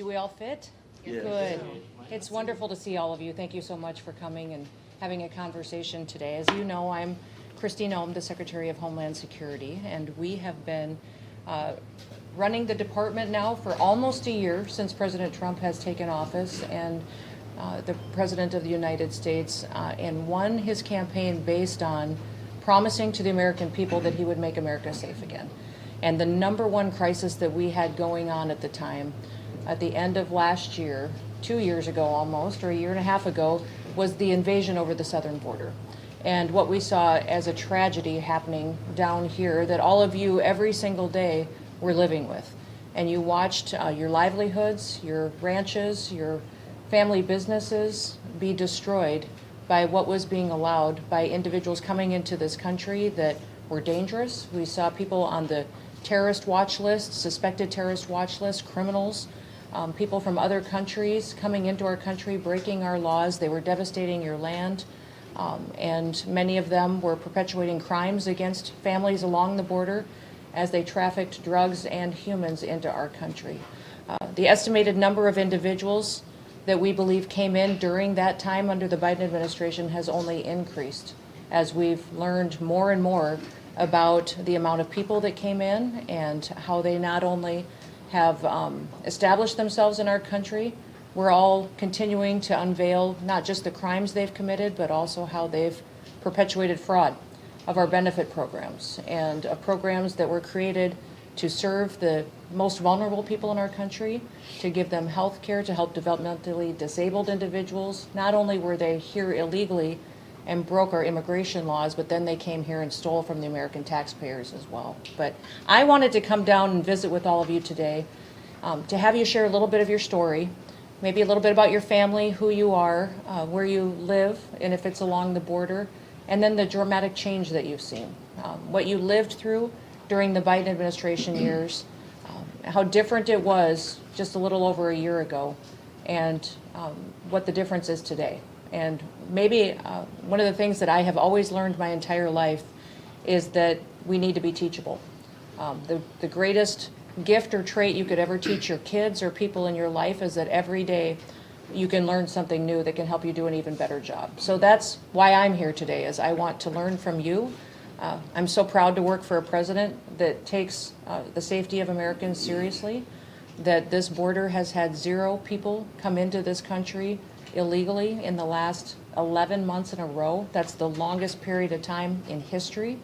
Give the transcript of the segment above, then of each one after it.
we all fit? Yes. Good. It's wonderful to see all of you. Thank you so much for coming and having a conversation today. As you know, I'm Kristi Noem, the Secretary of Homeland Security, and we have been running the department now for almost a year since President Trump has taken office, and the President of the United States, and won his campaign based on promising to the American people that he would make America safe again. And the number one crisis that we had going on at the time, at the end of last year, 2 years ago almost, or a year and a half ago, was the invasion over the southern border. And what we saw as a tragedy happening down here that all of you every single day were living with. And you watched your livelihoods, your ranches, your family businesses be destroyed by what was being allowed by individuals coming into this country that were dangerous. We saw people on the terrorist watch list, suspected terrorist watch list, criminals, people from other countries coming into our country, breaking our laws. They were devastating your land, and many of them were perpetuating crimes against families along the border as they trafficked drugs and humans into our country. The estimated number of individuals that we believe came in during that time under the Biden administration has only increased as we've learned more and more about the amount of people that came in and how they not only have established themselves in our country. We're all continuing to unveil not just the crimes they've committed, but also how they've perpetuated fraud of our benefit programs and programs that were created to serve the most vulnerable people in our country, to give them health care, to help developmentally disabled individuals. Not only were they here illegally and broke our immigration laws, but then they came here and stole from the American taxpayers as well. But I wanted to come down and visit with all of you today to have you share a little bit of your story, maybe a little bit about your family, who you are, where you live, and if it's along the border, and then the dramatic change that you've seen, what you lived through during the Biden administration years, how different it was just a little over a year ago, and what the difference is today. And maybe one of the things that I have always learned my entire life is that we need to be teachable. The greatest gift or trait you could ever teach your kids or people in your life is that every day you can learn something new that can help you do an even better job. So that's why I'm here today, is I want to learn from you. I'm so proud to work for a president that takes the safety of Americans seriously, that this border has had 0 people come into this country illegally in the last 11 months in a row. That's the longest period of time in history.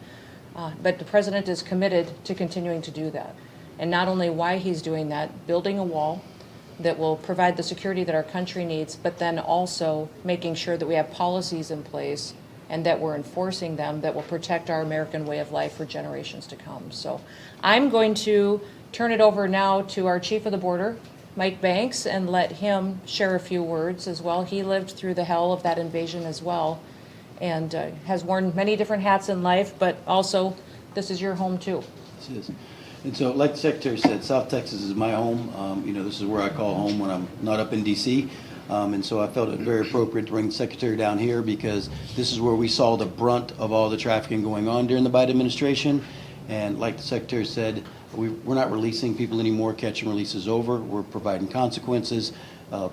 But the president is committed to continuing to do that. And not only why he's doing that, building a wall that will provide the security that our country needs, but then also making sure that we have policies in place and that we're enforcing them that will protect our American way of life for generations to come. So I'm going to turn it over now to our Chief of the Border, Mike Banks, and let him share a few words as well. He lived through the hell of that invasion as well, and has worn many different hats in life, but also this is your home too. This is. And so, like the Secretary said, South Texas is my home. This is where I call home when I'm not up in D.C. And so I felt it very appropriate to bring the Secretary down here because this is where we saw the brunt of all the trafficking going on during the Biden administration. And like the Secretary said, we're not releasing people anymore. Catch and release is over. We're providing consequences,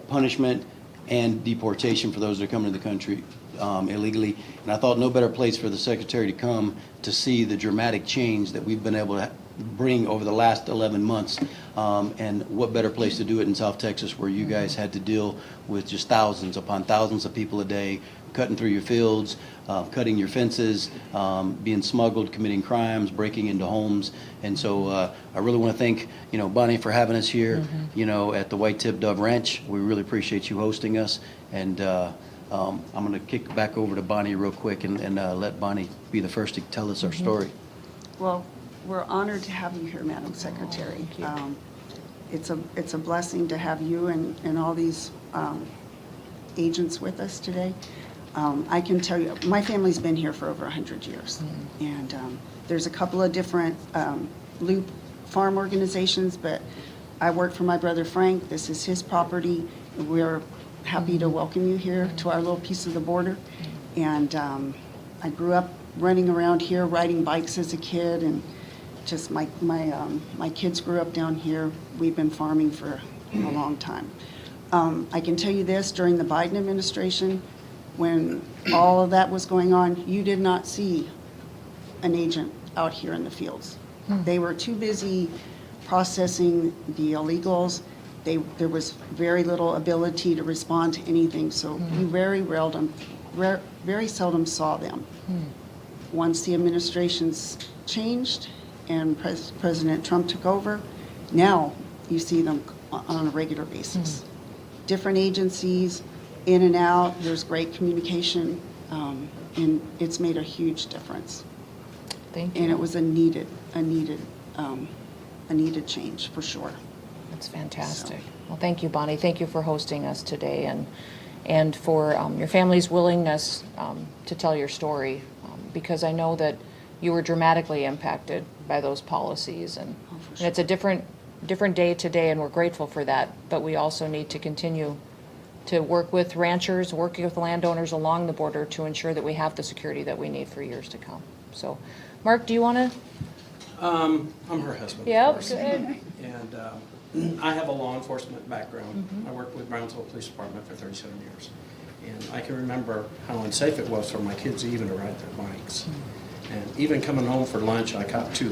punishment, and deportation for those that are coming to the country illegally. And I thought no better place for the Secretary to come to see the dramatic change that we've been able to bring over the last 11 months. And what better place to do it in South Texas, where you guys had to deal with just thousands upon thousands of people a day cutting through your fields, cutting your fences, being smuggled, committing crimes, breaking into homes. And so I really want to thank, Bonnie for having us here, at the White Tip Dove Ranch. We really appreciate you hosting us. And I'm going to kick back over to Bonnie real quick and let Bonnie be the first to tell us our story. Well, we're honored to have you here, Madam Secretary. It's a blessing to have you and all these agents with us today. I can tell you, my family's been here for over 100 years, and there's a couple of different loop farm organizations, but I work for my brother Frank. This is his property. We're happy to welcome you here to our little piece of the border. And I grew up running around here, riding bikes as a kid, and just my kids grew up down here. We've been farming for a long time. I can tell you this, during the Biden administration, when all of that was going on, you did not see an agent out here in the fields. They were too busy processing the illegals. There was very little ability to respond to anything, so you very seldom saw them. Once the administrations changed and President Trump took over, now you see them on a regular basis. Different agencies, in and out, there's great communication, and it's made a huge difference. Thank you. And it was a needed change, for sure. That's fantastic. Well, thank you, Bonnie. Thank you for hosting us today and for your family's willingness to tell your story, because I know that you were dramatically impacted by those policies, and it's a different day today, and we're grateful for that, but we also need to continue to work with ranchers, working with landowners along the border to ensure that we have the security that we need for years to come. So, Mark, do you want to? I'm her husband. Yep, of course. good. And I have a law enforcement background. I worked with Brownsville Police Department for 37 years. And I can remember how unsafe it was for my kids even to ride their bikes. And even coming home for lunch, I caught 2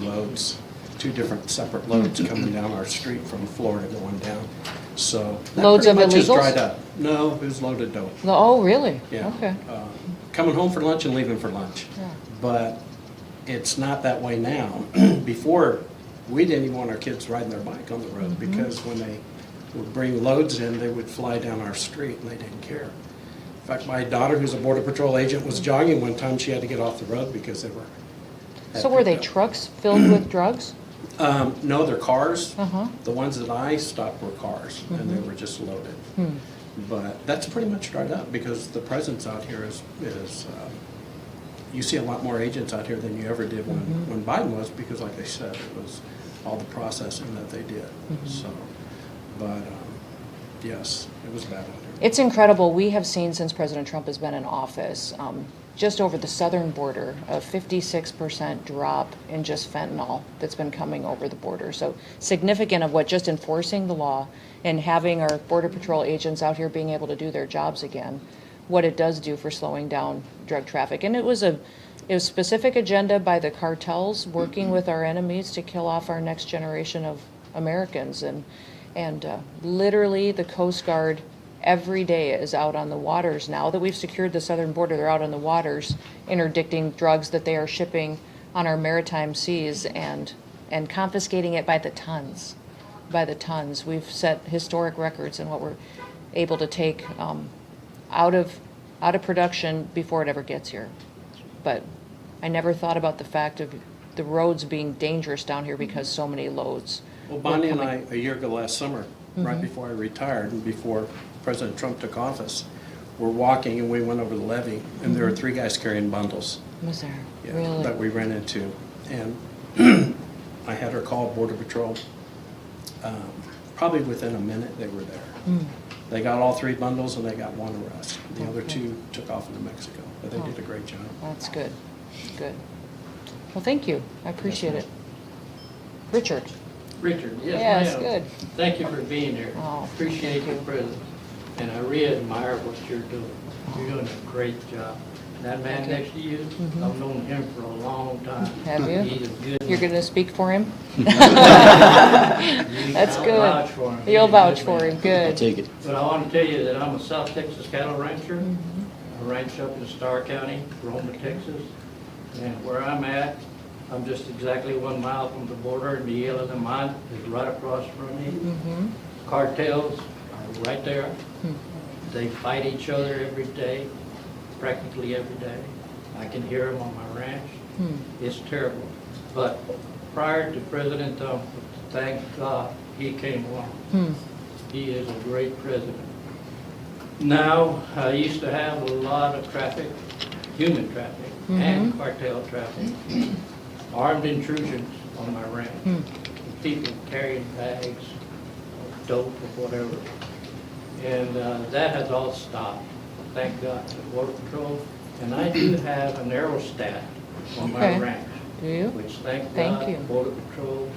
different separate loads coming down our street from Florida going down. So that Loads pretty of much is illegals? dried up. No, it was loaded dope. Oh, really? Yeah. Okay. Coming home for lunch and leaving for lunch. Yeah. But it's not that way now. Before, we didn't even want our kids riding their bike on the road because when they would bring loads in, they would fly down our street and they didn't care. In fact, my daughter, who's a Border Patrol agent, was jogging one time. She had to get off the road because they were. So were they trucks filled with drugs? No, they're cars. Uh-huh. The ones that I stopped were cars, and they were just loaded. But that's pretty much dried up because the presence out here is you see a lot more agents out here than you ever did when Biden was, because like I said, it was all the processing that they did. So, but yes, it was bad out here. It's incredible. We have seen since President Trump has been in office, just over the southern border, a 56% drop in just fentanyl that's been coming over the border. So significant of what just enforcing the law and having our Border Patrol agents out here being able to do their jobs again, what it does do for slowing down drug traffic. And it was a specific agenda by the cartels working with our enemies to kill off our next generation of Americans. And literally the Coast Guard every day is out on the waters. Now that we've secured the southern border, they're out on the waters interdicting drugs that they are shipping on our maritime seas and confiscating it by the tons. We've set historic records in what we're able to take out of production before it ever gets here. But I never thought about the fact of the roads being dangerous down here because so many loads. Well, Bonnie and I, a year ago last summer, right before I retired and before President Trump took office, were walking and we went over the levee, and there were 3 guys carrying bundles. Was there? Yeah, Really? that we ran into. And I had her call Border Patrol. Probably within a minute they were there. They got all 3 bundles and they got 1 arrest. The other 2 took off into Mexico, but they did a great job. That's good. Good. Well, thank you. I appreciate it. Richard? Richard, yes, Yes, ma'am. good. Thank you for being here. Oh, Appreciate thank your you. presence. And I really admire what you're doing. You're doing a great job. That man Thank you. next to you, I've known him for a long time. Have you? He's a good You're man. going to speak for him? That's I'll good. vouch for him. You'll He's a vouch good for man. him. I'll Good. take it. But I want to tell you that I'm a South Texas cattle rancher. I ranch up in Starr County, Roma, Texas. And where I'm at, I'm just exactly 1 mile from the border, and the yellow and mine is right across from me. Cartels are right there. They fight each other every day, practically every day. I can hear them on my ranch. It's terrible. But prior to President Trump, thank God he came along. He is a great president. Now, I used to have a lot of traffic, human traffic, and cartel traffic, armed intrusions on my ranch. People carrying bags of dope or whatever. And that has all stopped, thank God, to Border Patrol. And I do have an aerostat on my Okay. ranch, Do you? which thank Thank God, you. Border Patrol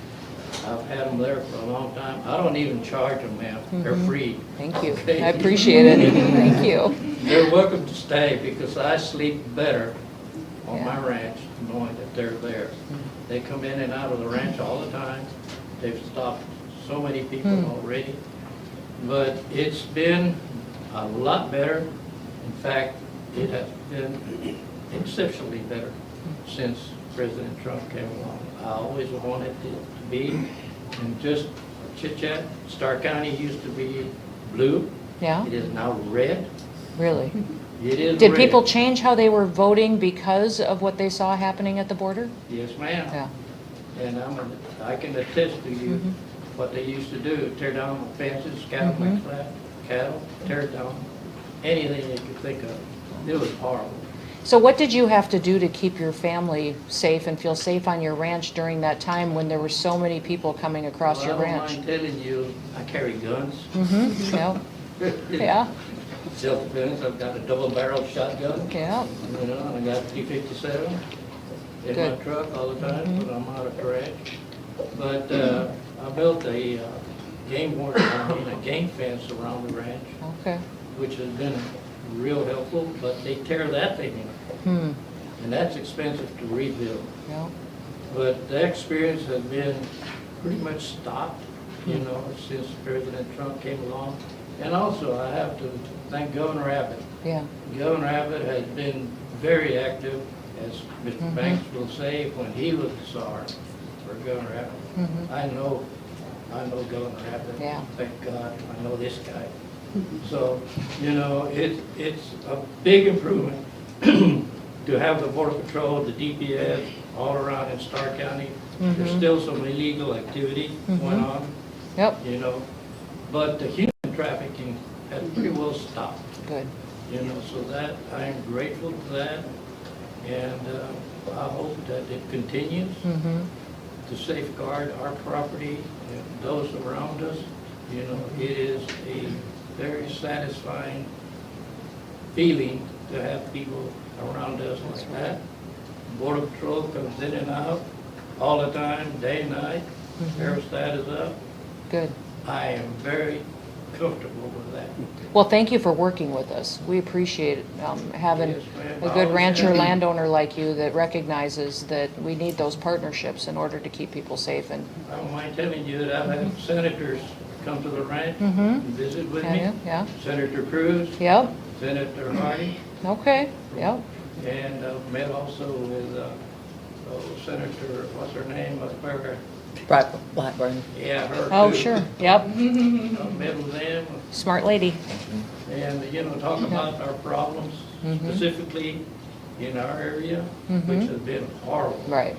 I've had them there for a long time. I don't even charge them, ma'am. They're free. Thank you. Okay. I appreciate it. Thank you. They're welcome to stay because I sleep better on Yeah. my ranch knowing that they're there. They come in and out of the ranch all the time. They've stopped so many people already. But it's been a lot better. In fact, it has been exceptionally better since President Trump came along. I always wanted it to be, and just chit-chat, Starr County used to be blue. Yeah, It is now red. really. It is Did red. people change how they were voting because of what they saw happening at the border? Yes, ma'am. Yeah. And I can attest to you what they used to do, tear down the fences, cattle, cattle, tear down anything they could think of. It was horrible. So what did you have to do to keep your family safe and feel safe on your ranch during that time when there were so many people coming across Well, your I don't ranch? mind telling you, I carry guns. Yeah, yeah, Self-defense, I've got a double-barreled shotgun, yeah, you know, and I got a P-57 in my Good. truck all the time when I'm out at the ranch. But I built a game warden, a game fence around the ranch, okay. which has been real helpful, but they tear that thing in. And that's expensive to rebuild. Yeah, But the experience has been pretty much stopped, you know, since President Trump came along. And also, I have to thank Governor Abbott. yeah, Governor Abbott has been very active, as Mr. Banks will say, when he was the czar for Governor Abbott. I know Governor Abbott. Yeah. Thank God, I know this guy. So, you know, it's a big improvement to have the Border Patrol, the DPS, all around in Starr County. There's still some illegal activity going on, yep, you know, but the human trafficking has pretty well stopped, good. you know, so that, I am grateful to that, and I hope that it continues to safeguard our property and those around us. You know, it is a very satisfying feeling to have people around us like that. Border Patrol comes in and out all the time, day and night. Aerostat is up. Good. I am very comfortable with that. Well, thank you for working with us. We appreciate having Yes, ma'am. a good rancher landowner like you that recognizes that we need those partnerships in order to keep people safe. And I don't mind telling you that I've had senators come to the ranch and visit with me. yeah, Senator Cruz, yep, Senator Hardy, okay, yep. and met also with Senator, what's her name, Blackburn. yeah, her Oh, too. sure, yep. I met with them, Smart lady. and, you know, talk about our problems specifically in our area, which has been horrible. Right.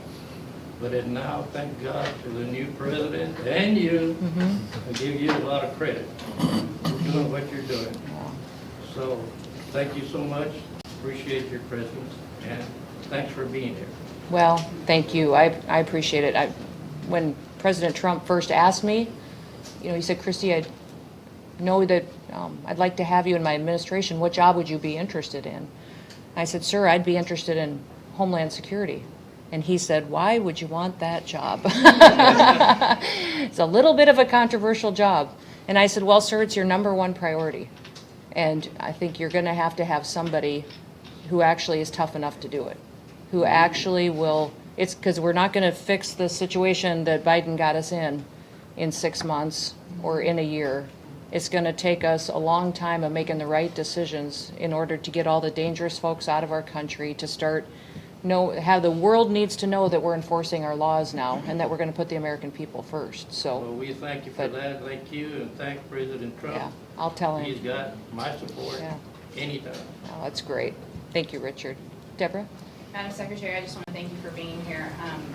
But it now, thank God for the new president and you, I give you a lot of credit for doing what you're doing. So, thank you so much, appreciate your presence, and thanks for being here. Well, thank you. I appreciate it. When President Trump first asked me, you know, he said, Kristi, I know that I'd like to have you in my administration. What job would you be interested in? I said, sir, I'd be interested in Homeland Security. And he said, why would you want that job? It's a little bit of a controversial job. And I said, well, sir, it's your #1 priority. And I think you're going to have somebody who actually is tough enough to do it, who actually will. It's because we're not going to fix the situation that Biden got us in 6 months or in a year. It's going to take us a long time of making the right decisions in order to get all the dangerous folks out of our country, to start how the world needs to know that we're enforcing our laws now and that we're going to put the American people first. Well, So, we thank you for that, thank you, and thank President Trump. yeah, I'll tell him. He's got my support Yeah. anytime. Oh, that's great. Thank you, Richard. Deborah? Madam Secretary, I just want to thank you for being here.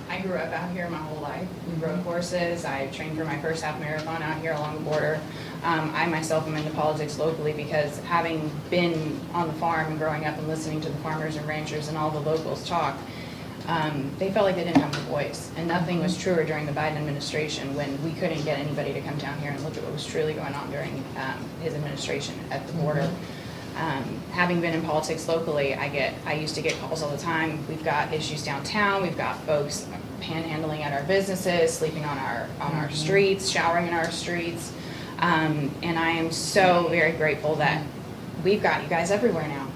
I grew up out here my whole life. We rode horses. I trained for my first half marathon out here along the border. I myself am into politics locally because having been on the farm and growing up and listening to the farmers and ranchers and all the locals talk, they felt like they didn't have a voice. And nothing was truer during the Biden administration when we couldn't get anybody to come down here and look at what was truly going on during his administration at the border. Having been in politics locally, I used to get calls all the time. We've got issues downtown. We've got folks panhandling at our businesses, sleeping on our streets, showering in our streets. And I am so very grateful that we've got you guys everywhere now.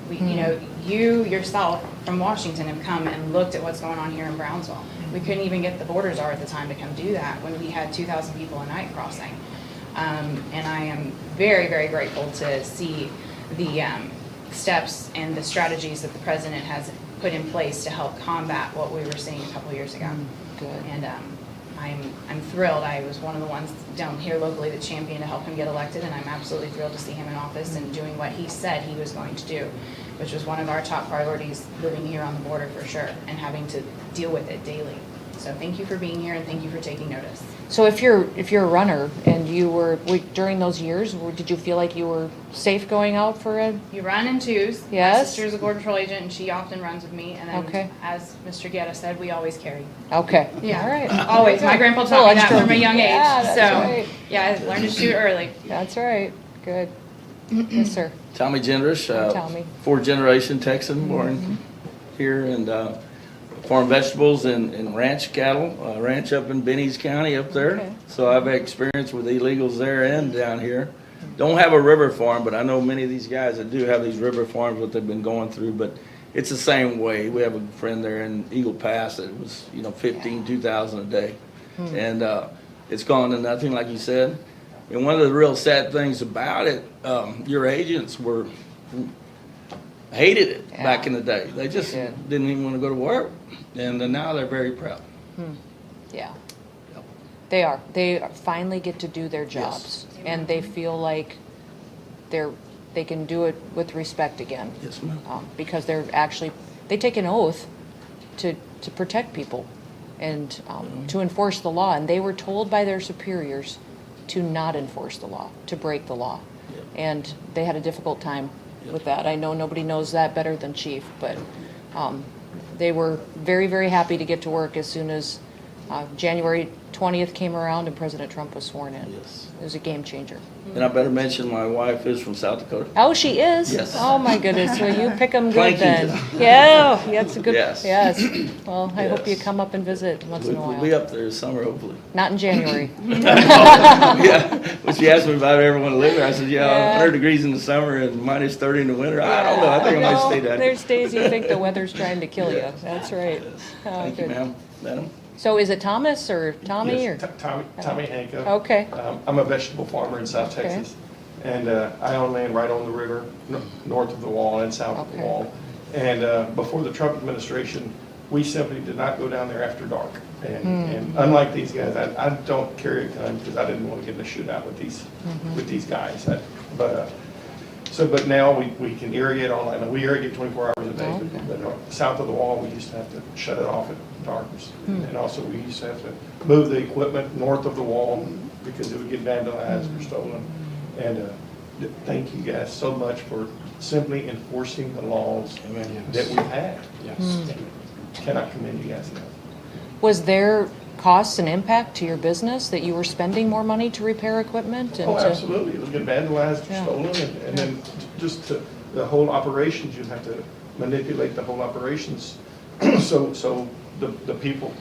You yourself from Washington have come and looked at what's going on here in Brownsville. We couldn't even get the border czar at the time to come do that when we had 2,000 people a night crossing. And I am very, very grateful to see the steps and the strategies that the president has put in place to help combat what we were seeing a couple of years ago. Good. And I'm thrilled. I was one of the ones down here locally that championed to help him get elected, and I'm absolutely thrilled to see him in office and doing what he said he was going to do, which was one of our top priorities living here on the border for sure, and having to deal with it daily. So thank you for being here, and thank you for taking notice. So if you're a runner and you were during those years, did you feel like you were safe going out for a? You run in twos. Yes. My sister's a Border Patrol agent, and she often runs with me. And then, Okay. as Mr. Guetta said, we always carry. Okay. Yeah. All right. Always. My grandpa taught me that extra. from a young age. Yeah, that's so, right. yeah, I learned to shoot early. That's right. Good. Yes, sir. Tommy Gendrish, Tommy. fourth-generation Texan, born here, and farm vegetables and ranch cattle, ranch up in Benny's County up there. Okay. So I've had experience with illegals there and down here. Don't have a river farm, but I know many of these guys that do have these river farms, what they've been going through, but it's the same way. We have a friend there in Eagle Pass that was, 2,000 a day. And it's gone to nothing, like you said. And one of the real sad things about it, your agents hated it back in the day. They just Yeah. didn't even want to go to work. And now they're very proud. Yeah. They are. They finally get to do their jobs, and they feel like they can do it with respect again. Yes, ma'am. Because they take an oath to protect people and to enforce the law, and they were told by their superiors to not enforce the law, to break the law. Yep. And they had a difficult time with that. I know nobody knows that better than Chief, but they were very, very happy to get to work as soon as January 20th came around and President Trump was sworn in. Yes. It was a game changer. And I better mention my wife is from South Dakota. Oh, she is? Yes. Oh, my goodness. So you pick them good then. Plankington. Yeah, that's a good. Yes. Yes. Well, I hope you Yes. come up and visit once in a We'll be while. up there this summer, hopefully. Not in January. Yeah. When she asked me if I ever want to live there, I said, yeah, Yeah. 100 degrees in the summer and minus 30 in the winter. I don't know. I think I might No, stay down here. There's days you think the weather's trying to kill you. Yes. That's right. Oh, Thank you, good. ma'am. Madam? So is it Thomas or Tommy or? Yes, Tommy Hanka. Okay. I'm a vegetable farmer in South Okay. Texas, and I own land right on the river, north of the wall and south of the Okay. wall. And before the Trump administration, we simply did not go down there after dark. And unlike these guys, I don't carry a gun because I didn't want to get in a shootout with these guys. But now we can irrigate all night. We irrigate 24 hours a day, Okay. but south of the wall, we used to have to shut it off at dark. And also, we used to have to move the equipment north of the wall because it would get vandalized or stolen. And thank you guys so much for simply enforcing the laws that we've had. Yes. Cannot commend you guys enough. Was there costs and impact to your business that you were spending more money to repair equipment and Oh, to? absolutely. It would get vandalized or Yeah. stolen, and then just the whole operations, you'd have to manipulate the whole operations so the people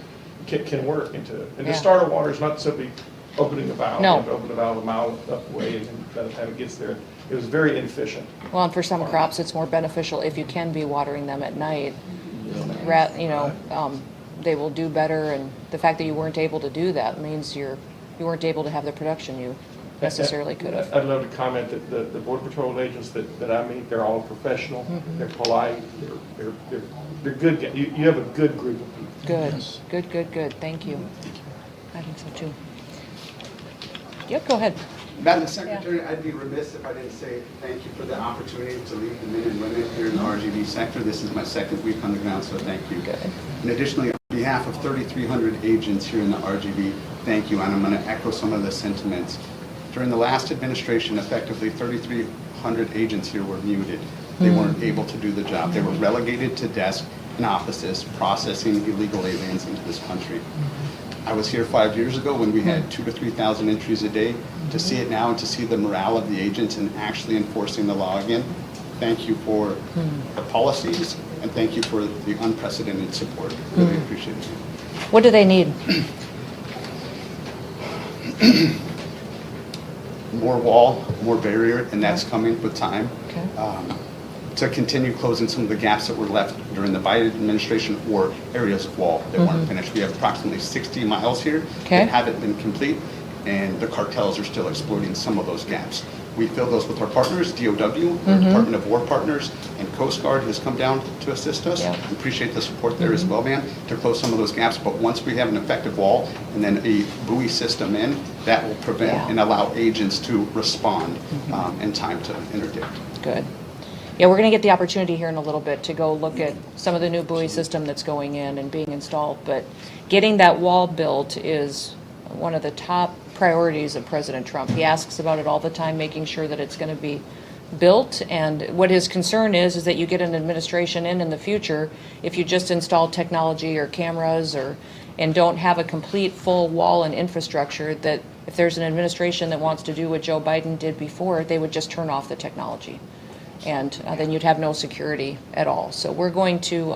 can work into it. And Yeah. the starter water is not simply opening a valve. No. You have to open the valve a mile up the way, and then by the time it gets there, it was very inefficient. Well, and for some crops, it's more beneficial if you can be watering them at night. They will do better, and the fact that you weren't able to do that means you weren't able to have the production you necessarily could have. I'd love to comment that the Border Patrol agents that I meet, they're all professional, they're polite, they're good guys. You have a good group of people. Good. Thank you. I think so too. Yep, go ahead. Madam Secretary, I'd be remiss if I didn't say thank you for the opportunity to lead the men and women here in the RGB sector. This is my second week on the ground, so thank you. Good. And additionally, on behalf of 3,300 agents here in the RGB, thank you, and I'm going to echo some of the sentiments. During the last administration, effectively 3,300 agents here were muted. They weren't able to do the job. They were relegated to desks and offices processing illegal aliens into this country. I was here 5 years ago when we had 2,000 to 3,000 entries a day. To see it now and to see the morale of the agents and actually enforcing the law again, thank you for the policies, and thank you for the unprecedented support. Really appreciate it. What do they need? More wall, more barrier, and that's coming with time. Okay. To continue closing some of the gaps that were left during the Biden administration or areas of wall that weren't finished. We have approximately 60 miles here Okay. that haven't been complete, and the cartels are still exploiting some of those gaps. We fill those with our partners, DOW, our Department of War partners, and Coast Guard has come down to assist us. Yeah. Appreciate the support there as well, man, to close some of those gaps. But once we have an effective wall and then a buoy system in, that will prevent Yeah. and allow agents to respond in time to interdict. Good. Yeah, we're going to get the opportunity here in a little bit to go look at some of the new buoy system that's going in and being installed, but getting that wall built is one of the top priorities of President Trump. He asks about it all the time, making sure that it's going to be built, and what his concern is that you get an administration in the future, if you just install technology or cameras and don't have a complete full wall and infrastructure, that if there's an administration that wants to do what Joe Biden did before, they would just turn off the technology. And then you'd have no security at all. So we're going to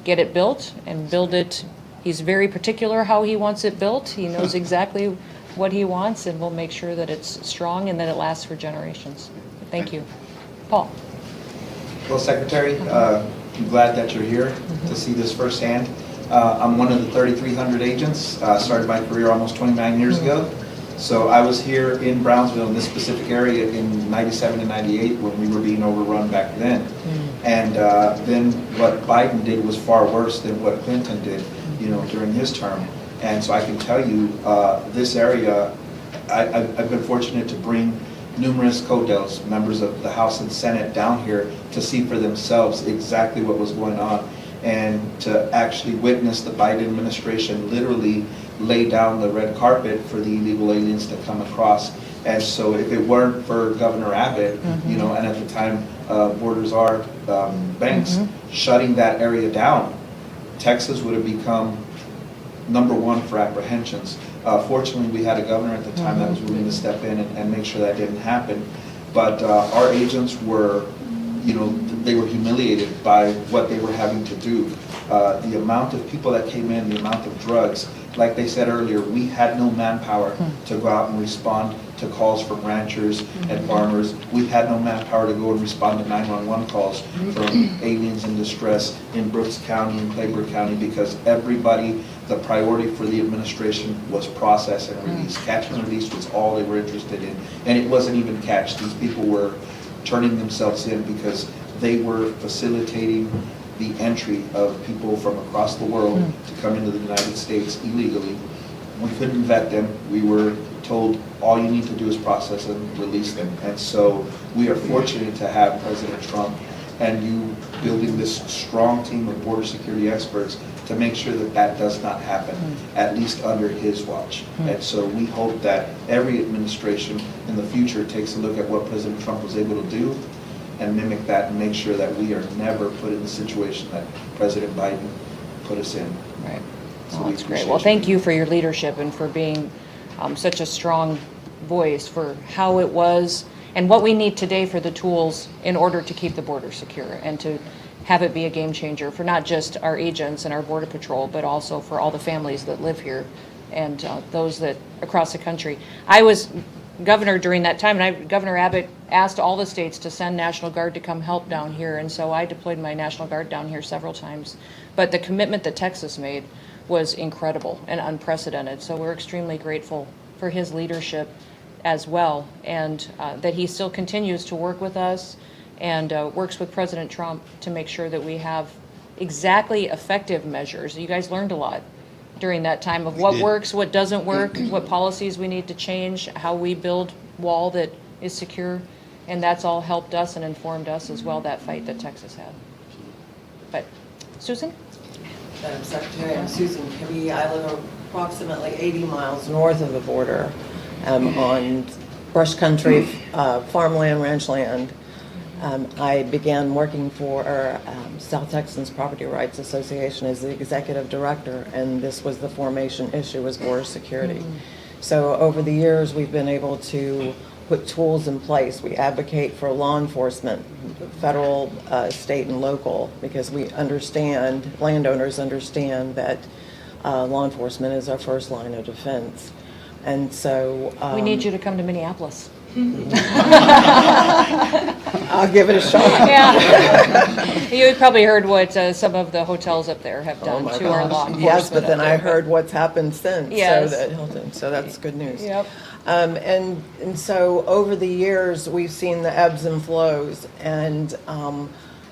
get it built and build it. He's very particular how he wants it built. He knows exactly what he wants, and we'll make sure that it's strong and that it lasts for generations. Thank you. Paul. Well, Secretary, I'm glad that you're here to see this firsthand. I'm one of the 3,300 agents. Started my career almost 29 years ago. So I was here in Brownsville, in this specific area, in 97 and 98 when we were being overrun back then. And then what Biden did was far worse than what Clinton did, during his term. And so I can tell you, this area, I've been fortunate to bring numerous CODELs, members of the House and Senate, down here to see for themselves exactly what was going on, and to actually witness the Biden administration literally lay down the red carpet for the illegal aliens to come across. And so if it weren't for Governor Abbott, and at the time Borders are Banks, shutting that area down, Texas would have become #1 for apprehensions. Fortunately, we had a governor at the time that was willing to step in and make sure that didn't happen. But our agents were, they were humiliated by what they were having to do. The amount of people that came in, the amount of drugs, like they said earlier, we had no manpower to go out and respond to calls from ranchers and farmers. We had no manpower to go and respond to 911 calls from aliens in distress in Brooks County and Claiborne County, because everybody, the priority for the administration was process and release. Catch and release was all they were interested in. And it wasn't even catch. These people were turning themselves in because they were facilitating the entry of people from across the world to come into the United States illegally. We couldn't vet them. We were told all you need to do is process and release them. And so we are fortunate to have President Trump and you building this strong team of border security experts to make sure that that does not happen, at least under his watch. And so we hope that every administration in the future takes a look at what President Trump was able to do and mimic that and make sure that we are never put in the situation that President Biden put us in. Right. So Oh, we that's great. appreciate Well, thank you for your leadership and for being such a strong voice for how it was and what we need today for the tools in order to keep the border secure and to have it be a game changer for not just our agents and our Border Patrol, but also for all the families that live here and those that across the country. I was governor during that time, and Governor Abbott asked all the states to send National Guard to come help down here, and so I deployed my National Guard down here several times. But the commitment that Texas made was incredible and unprecedented, so we're extremely grateful for his leadership as well, and that he still continues to work with us and works with President Trump to make sure that we have exactly effective measures. You guys learned a lot during that time of what works, what doesn't work, what policies we need to change, how we build wall that is secure, and that's all helped us and informed us as well, that fight that Texas had. But, Susan? Madam Secretary, I'm Susan Kibbe. I live approximately 80 miles north of the border on brush country, farmland, ranch land. I began working for South Texans Property Rights Association as the executive director, and this was the formation issue, was border security. So over the years, we've been able to put tools in place. We advocate for law enforcement, federal, state, and local, because we understand, landowners understand that law enforcement is our first line of defense. And so. We need you to come to Minneapolis. I'll give it a shot. Yeah. You probably heard what some of the hotels up there have done to our law enforcement. Yes, but then up I there. heard what's happened since. Yes. So that's good news. Yep. And so over the years, we've seen the ebbs and flows, and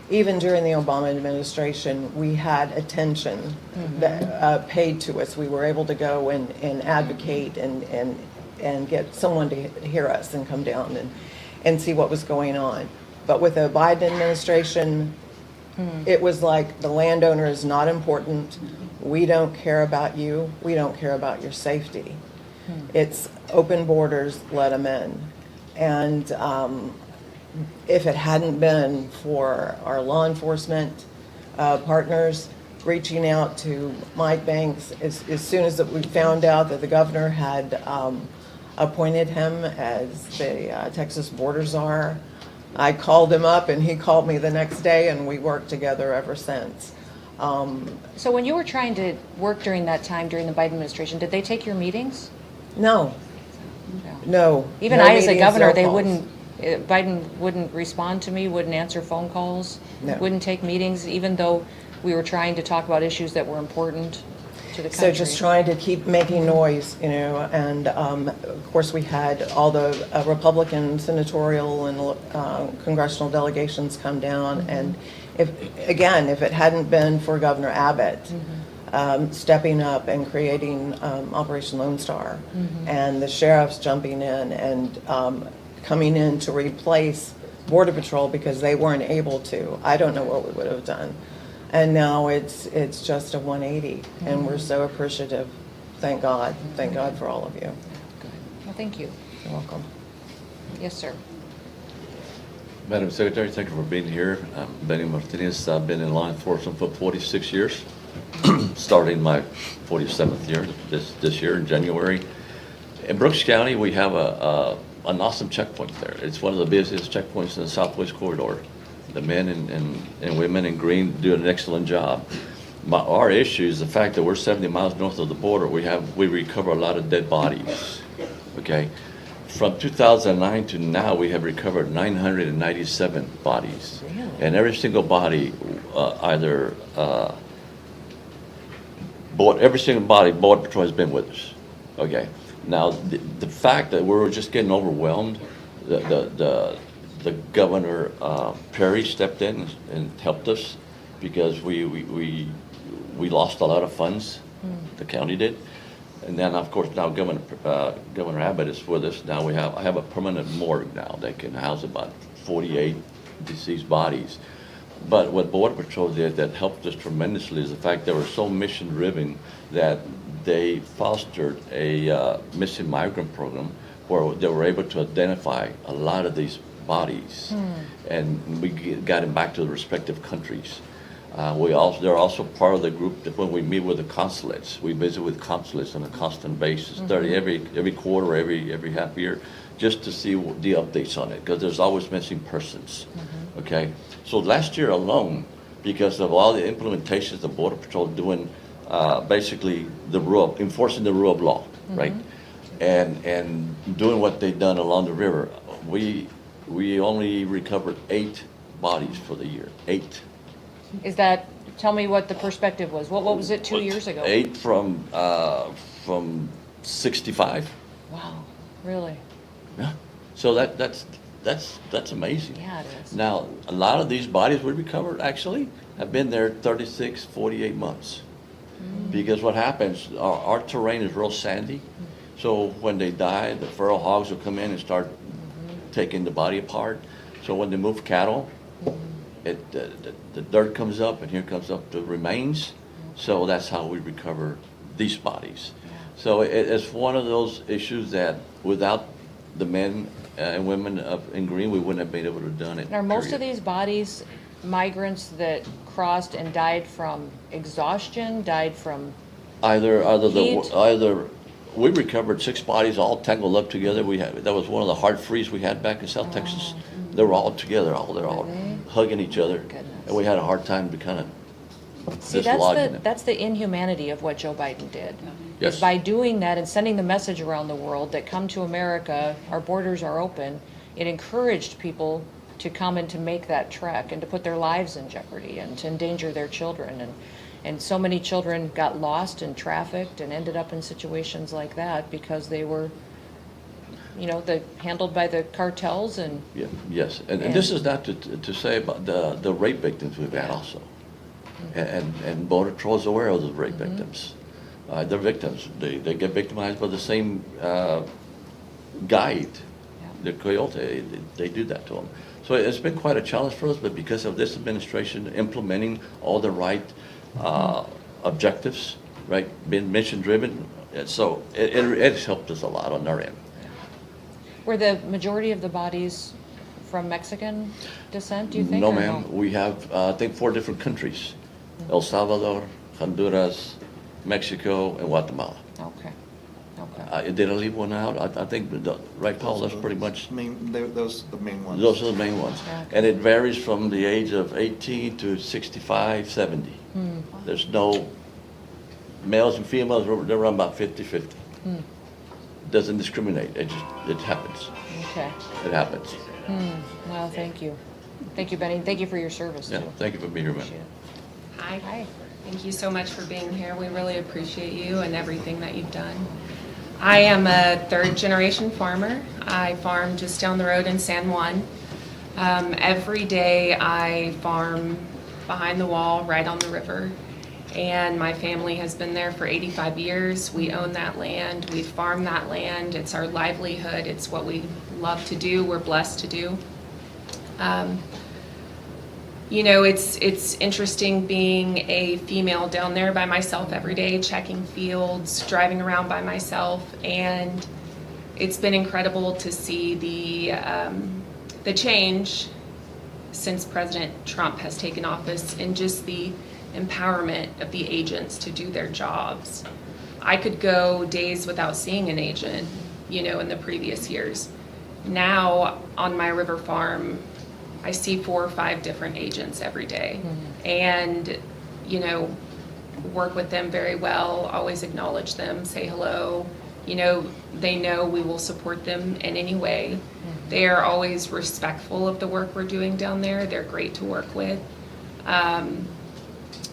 even during the Obama administration, we had attention that, paid to us. We were able to go and advocate and get someone to hear us and come down and see what was going on. But with the Biden administration, it was like the landowner is not important. We don't care about you. We don't care about your safety. It's open borders, let them in. And if it hadn't been for our law enforcement partners reaching out to Mike Banks, as soon as we found out that the governor had appointed him as the Texas border czar, I called him up and he called me the next day, and we worked together ever since. So when you were trying to work during that time, during the Biden administration, did they take your meetings? No, no. Even no I, as a meetings, governor, no they calls. wouldn't, Biden wouldn't respond to me, wouldn't answer phone calls, No. wouldn't take meetings, even though we were trying to talk about issues that were important to the country. So just trying to keep making noise, and of course, we had all the Republican senatorial and congressional delegations come down, and if it hadn't been for Governor Abbott stepping up and creating Operation Lone Star, and the sheriffs jumping in and coming in to replace Border Patrol because they weren't able to, I don't know what we would have done. And now it's just a 180, and we're so appreciative. Thank God for all of you. Good. Well, thank you. You're welcome. Yes, sir. Madam Secretary, thank you for being here. I'm Benny Martinez. I've been in law enforcement for 46 years, starting my 47th year this year in January. In Brooks County, we have an awesome checkpoint there. It's one of the busiest checkpoints in the Southwest Corridor. The men and women in green do an excellent job. Our issue is the fact that we're 70 miles north of the border. We recover a lot of dead bodies. Okay, from 2009 to now, we have recovered 997 bodies, Really? and every single body Border Patrol has been with us. Okay, now the fact that we're just getting overwhelmed, the Governor Perry stepped in and helped us because we lost a lot of funds. The county did, and then of course now Governor Abbott is with us. Now I have a permanent morgue now that can house about 48 deceased bodies. But what Border Patrol did that helped us tremendously is the fact they were so mission driven that they fostered a missing migrant program where they were able to identify a lot of these bodies, and we got them back to the respective countries. They're also part of the group that when we meet with the consulates, we visit with consulates on a constant basis, every quarter, every half year, just to see the updates on it, because there's always missing persons. Okay, so last year alone, because of all the implementations the Border Patrol doing, basically enforcing the rule of law, right, and doing what they've done along the river, we only recovered 8 bodies for the year. 8. Tell me what the perspective was. What was it 2 years ago? 8 from 65. Wow, really? Yeah. So that's amazing. Yeah, it is. Now, a lot of these bodies we recovered actually have been there 36, 48 months. Because what happens, our terrain is real sandy. So when they die, the feral hogs will come in and start taking the body apart. So when they move cattle, the dirt comes up, and here comes up the remains. So that's how we recover these bodies. So it's one of those issues that without the men and women in green, we wouldn't have been able to have done it. And are most of period. these bodies migrants that crossed and died from exhaustion, died from either heat? we recovered 6 bodies all tangled up together. That was one of the hard frees we had back in South Texas. They were all together, they're all hugging each other. Goodness. And we had a hard time to kind of See, dislodging them. that's the inhumanity of what Joe Biden did. Yes. Is by doing that and sending the message around the world that come to America, our borders are open, it encouraged people to come and to make that trek and to put their lives in jeopardy and to endanger their children. And so many children got lost and trafficked and ended up in situations like that because they were, handled by the cartels and. Yeah, yes, and this is not to say about the rape victims we've had also. And Border Patrol is aware of the rape victims. They're victims. They get victimized by the same guide, the coyote. They do that to them. So it's been quite a challenge for us, but because of this administration implementing all the right objectives, right, being mission-driven, so it has helped us a lot on our end. Were the majority of the bodies from Mexican descent, do you think? No, or ma'am. We have, I think, 4 different countries: El Salvador, Honduras, Mexico, and Guatemala. Okay, okay. Did I leave one out? I think, right, Paul, that's pretty much, Those are the main ones. those are the main ones. Okay. And it varies from the age of 18 to 65, 70. There's no, males and females, they're around about 50-50. Doesn't discriminate, it happens. Okay. It happens. Well, thank you. Thank you, Benny. Thank you for your service, Yeah, too. thank you for being here, ma'am. Appreciate it. Hi. Hi. Thank you so much for being here. We really appreciate you and everything that you've done. I am a 3rd-generation farmer. I farm just down the road in San Juan. Every day I farm behind the wall, right on the river. And my family has been there for 85 years. We own that land. We farm that land. It's our livelihood. It's what we love to do. We're blessed to do. It's interesting being a female down there by myself every day, checking fields, driving around by myself, and it's been incredible to see the change since President Trump has taken office and just the empowerment of the agents to do their jobs. I could go days without seeing an agent, in the previous years. Now, on my river farm, I see 4 or 5 different agents every day, and, work with them very well, always acknowledge them, say hello. They know we will support them in any way. They are always respectful of the work we're doing down there. They're great to work with.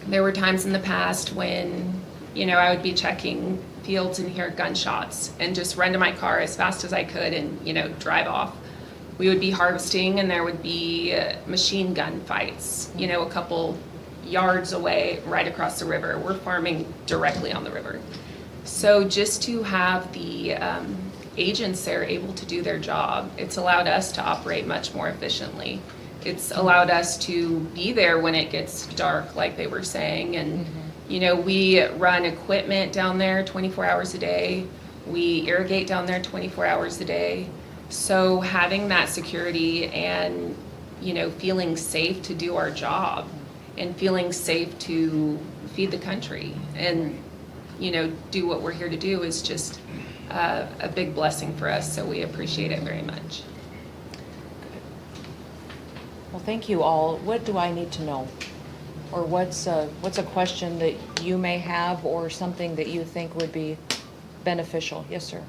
There were times in the past when, I would be checking fields and hear gunshots and just run to my car as fast as I could and, drive off. We would be harvesting and there would be machine gun fights, a couple yards away right across the river. We're farming directly on the river. So just to have the agents there able to do their job, it's allowed us to operate much more efficiently. It's allowed us to be there when it gets dark, like they were saying. And, we run equipment down there 24 hours a day. We irrigate down there 24 hours a day. So having that security and, feeling safe to do our job and feeling safe to feed the country and, do what we're here to do is just a big blessing for us. So we appreciate it very much. Well, thank you all. What do I need to know? Or what's a question that you may have or something that you think would be beneficial? Yes, sir.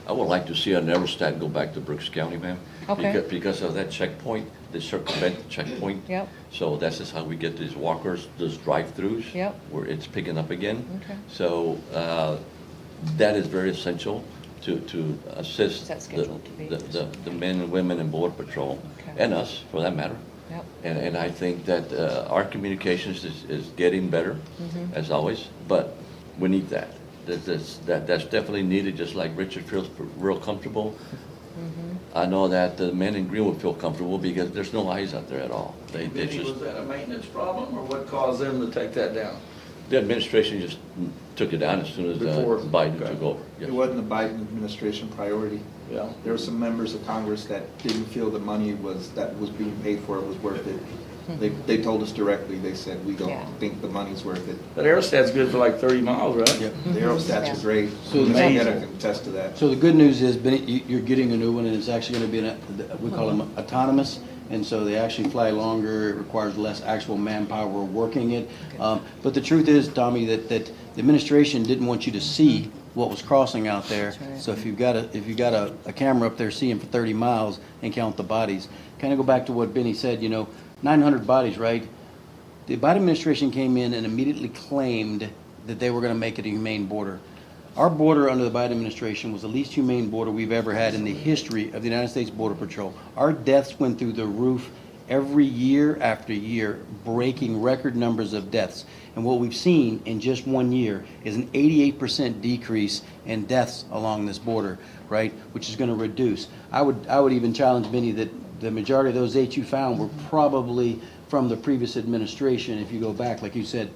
I would like to see a Neverstadt go back to Brooks County, ma'am. Okay. Because of that checkpoint, they circumvent the checkpoint. Yep. So that's just how we get these walkers, those drive-throughs. Yep. Where it's picking up again. Okay. So that is very essential to assist Is that scheduled to be? the men and women in Border Patrol, Okay. and us, for that matter. Yep. And I think that our communications is getting better, as always, but we need that. That's definitely needed, just like Richard feels real comfortable. I know that the men in Greenwood feel comfortable because there's no eyes out there at all. They Benny, just, was that a maintenance problem, or what caused them to take that down? the administration just took it down as soon as Before- Biden okay. took over. Yes. It wasn't the Biden administration priority. Yeah. There were some members of Congress that didn't feel the money that was being paid for it was worth it. They told us directly, they said, we don't Yeah. think the money's worth it. That aerostat's good for like 30 miles, right? Yep. The aerostats are great. So Mr. amazing. Guetta can attest to that. So the good news is, Benny, you're getting a new one, and it's actually going to be, we call them autonomous, and so they actually fly longer, it requires less actual manpower working it. But the truth is, Tommy, that the administration didn't want you to see what was crossing out there. So if you've got a camera up there seeing for 30 miles and count the bodies, kind of go back to what Benny said, 900 bodies, right? The Biden administration came in and immediately claimed that they were going to make it a humane border. Our border under the Biden administration was the least humane border we've ever had in the history of the United States Border Patrol. Our deaths went through the roof every year after year, breaking record numbers of deaths. And what we've seen in just 1 year is an 88% decrease in deaths along this border, right? Which is going to reduce. I would even challenge Benny that the majority of those 8 you found were probably from the previous administration, if you go back, like you said,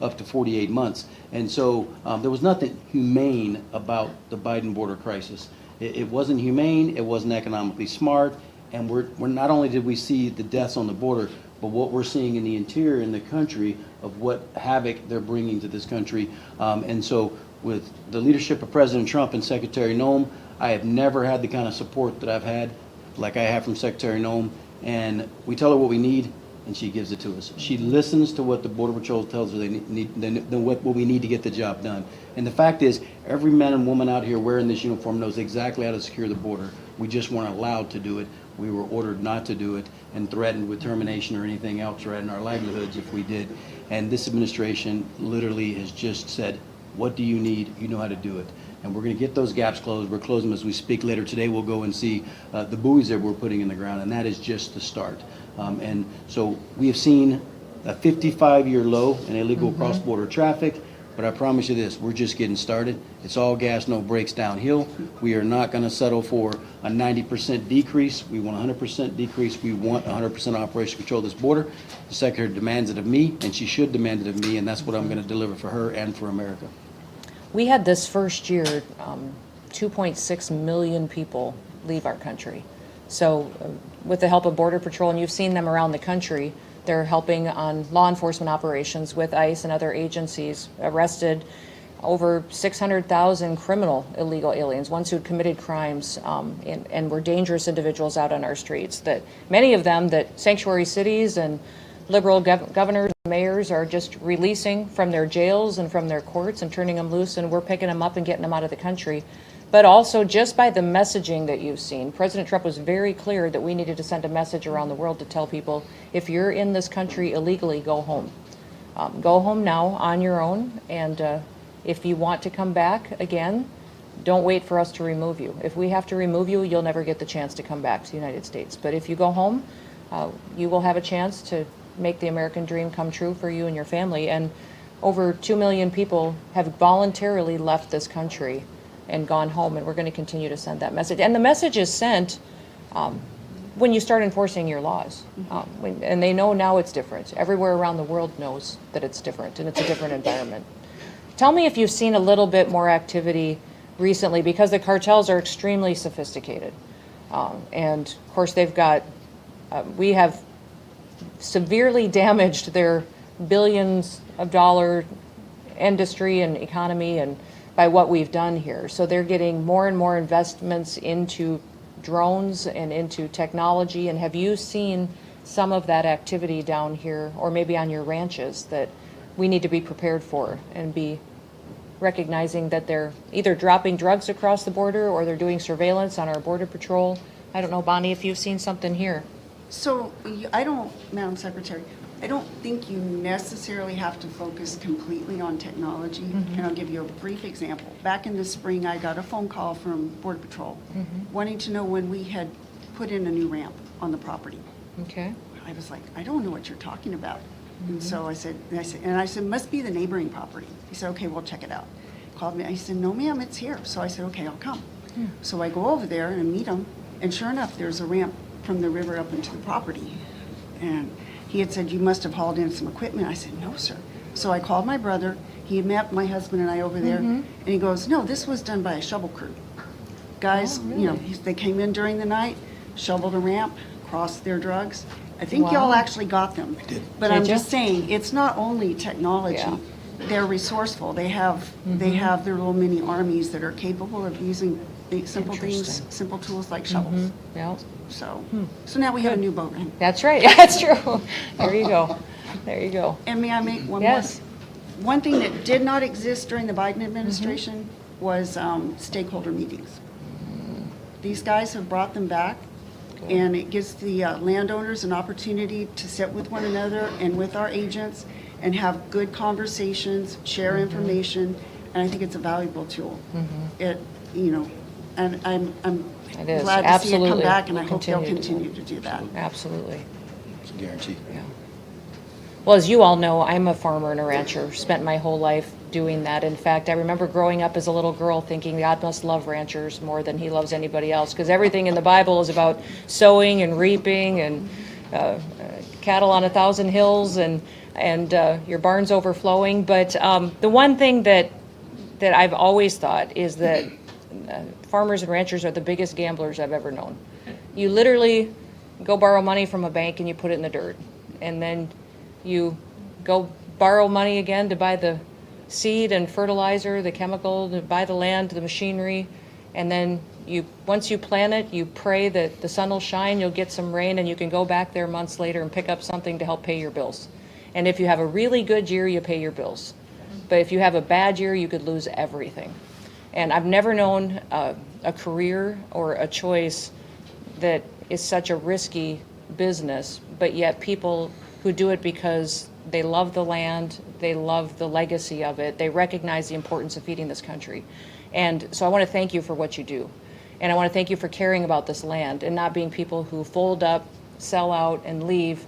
up to 48 months. And so there was nothing humane about the Biden border crisis. It wasn't humane, it wasn't economically smart, and we're not only did we see the deaths on the border, but what we're seeing in the interior in the country of what havoc they're bringing to this country. And so with the leadership of President Trump and Secretary Noem, I have never had the kind of support that I've had, like I have from Secretary Noem. And we tell her what we need, and she gives it to us. She listens to what the Border Patrol tells her what we need to get the job done. And the fact is, every man and woman out here wearing this uniform knows exactly how to secure the border. We just weren't allowed to do it. We were ordered not to do it and threatened with termination or anything else, threatened our livelihoods if we did. And this administration literally has just said, what do you need? You know how to do it. And we're going to get those gaps closed. We're closing them as we speak. Later today, we'll go and see the buoys that we're putting in the ground, and that is just the start. And so we have seen a 55-year low in illegal cross-border traffic, but I promise you this, we're just getting started. It's all gas, no brakes downhill. We are not going to settle for a 90% decrease. We want 100% decrease. We want 100% operational control of this border. The Secretary demands it of me, and she should demand it of me, and that's what I'm going to deliver for her and for America. We had this first year, 2.6 million people leave our country. So with the help of Border Patrol, and you've seen them around the country, they're helping on law enforcement operations with ICE and other agencies, arrested over 600,000 criminal illegal aliens, ones who had committed crimes and were dangerous individuals out on our streets. That many of them that sanctuary cities and liberal governors and mayors are just releasing from their jails and from their courts and turning them loose, and we're picking them up and getting them out of the country. But also just by the messaging that you've seen, President Trump was very clear that we needed to send a message around the world to tell people, if you're in this country illegally, go home. Go home now on your own, and if you want to come back again, don't wait for us to remove you. If we have to remove you, you'll never get the chance to come back to the United States. But if you go home, you will have a chance to make the American dream come true for you and your family. And over 2 million people have voluntarily left this country and gone home, and we're going to continue to send that message. And the message is sent when you start enforcing your laws. And they know now it's different. Everywhere around the world knows that it's different, and it's a different environment. Tell me if you've seen a little bit more activity recently, because the cartels are extremely sophisticated. And of course they've got, we have severely damaged their billions of dollar industry and economy and by what we've done here. So they're getting more and more investments into drones and into technology. And have you seen some of that activity down here, or maybe on your ranches, that we need to be prepared for and be recognizing that they're either dropping drugs across the border or they're doing surveillance on our Border Patrol? I don't know, Bonnie, if you've seen something here. So Madam Secretary, I don't think you necessarily have to focus completely on technology. And I'll give you a brief example. Back in the spring, I got a phone call from Border Patrol wanting to know when we had put in a new ramp on the property. Okay. I was like, I don't know what you're talking about. And so I said, must be the neighboring property. He said, okay, we'll check it out. Called me. I said, no, ma'am, it's here. So I said, okay, I'll come. So I go over there and meet him, and sure enough, there's a ramp from the river up into the property. And he had said, you must have hauled in some equipment. I said, no, sir. So I called my brother. He had mapped my husband and I over there. And he goes, no, this was done by a shovel crew. Guys, they came in during the night, shoveled a ramp, crossed their drugs, I think y'all Wow. actually got them. But Did I'm ya? just saying, it's not only technology. Yeah. They're resourceful. They have their little mini armies that are capable of using the simple things, Interesting. simple tools like shovels. Yeah, So now we have a new boat ramp. that's right. That's true. There you go. There you go. And may I make one more? Yes. One thing that did not exist during the Biden administration was stakeholder meetings. These guys have brought them back, and it gives the landowners an opportunity to sit with one another and with our agents and have good conversations, share information, and I think it's a valuable tool. It, you know, and I'm It is. glad to see it come Absolutely. back, and I We'll hope they'll continue to continue to do that. Absolutely. It's a guarantee. Yeah. Well, as you all know, I'm a farmer and a rancher, spent my whole life doing that. In fact, I remember growing up as a little girl thinking God must love ranchers more than he loves anybody else, because everything in the Bible is about sowing and reaping and cattle on 1,000 hills and your barns overflowing. But the one thing that I've always thought is that farmers and ranchers are the biggest gamblers I've ever known. You literally go borrow money from a bank and you put it in the dirt, and then you go borrow money again to buy the seed and fertilizer, the chemical, to buy the land, the machinery, and then once you plant it, you pray that the sun will shine, you'll get some rain, and you can go back there months later and pick up something to help pay your bills. And if you have a really good year, you pay your bills. But if you have a bad year, you could lose everything. And I've never known a career or a choice that is such a risky business, but yet people who do it because they love the land, they love the legacy of it, they recognize the importance of feeding this country. And so I want to thank you for what you do. And I want to thank you for caring about this land and not being people who fold up, sell out, and leave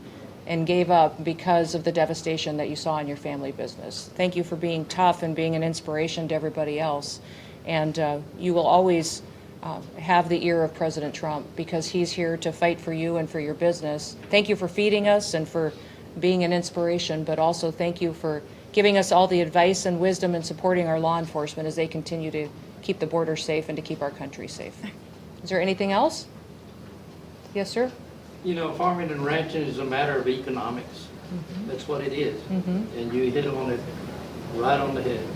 and gave up because of the devastation that you saw in your family business. Thank you for being tough and being an inspiration to everybody else. And you will always have the ear of President Trump, because he's here to fight for you and for your business. Thank you for feeding us and for being an inspiration, but also thank you for giving us all the advice and wisdom and supporting our law enforcement as they continue to keep the border safe and to keep our country safe. Is there anything else? Yes, sir? You know, farming and ranching is a matter of economics. That's what it is. And you hit on it right on the head,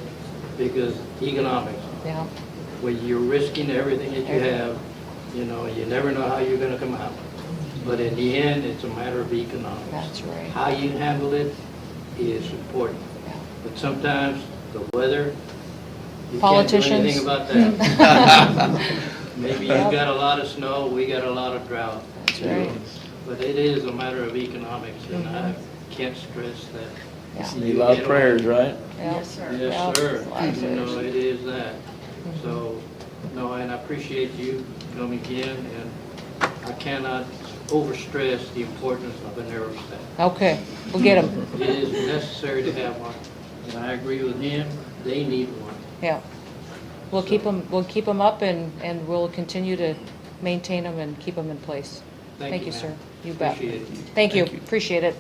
because economics, Yeah. when you're risking everything that you have, you know, you never know how you're going to come out. But in the end, it's a matter of economics. That's right. How you handle it is important. Yeah. But sometimes the weather, you Politicians. can't do anything about that. Maybe you've got a lot of snow, we got a lot of drought. That's right. But it is a matter of economics, and I can't stress that. Yeah. Need a lot of prayers, right? Yeah. Yes, sir. Yes, Yeah, sir. a lot of You know, prayers. it is that. So, no, and I appreciate you coming in, and I cannot overstress the importance of an aerostat. Okay, we'll get them. It is necessary to have one, and I agree with him, they need one. Yeah. We'll keep them up, and we'll continue to maintain them and keep them in place. Thank you, ma'am. sir. You bet. Appreciate it. Thank you, appreciate it.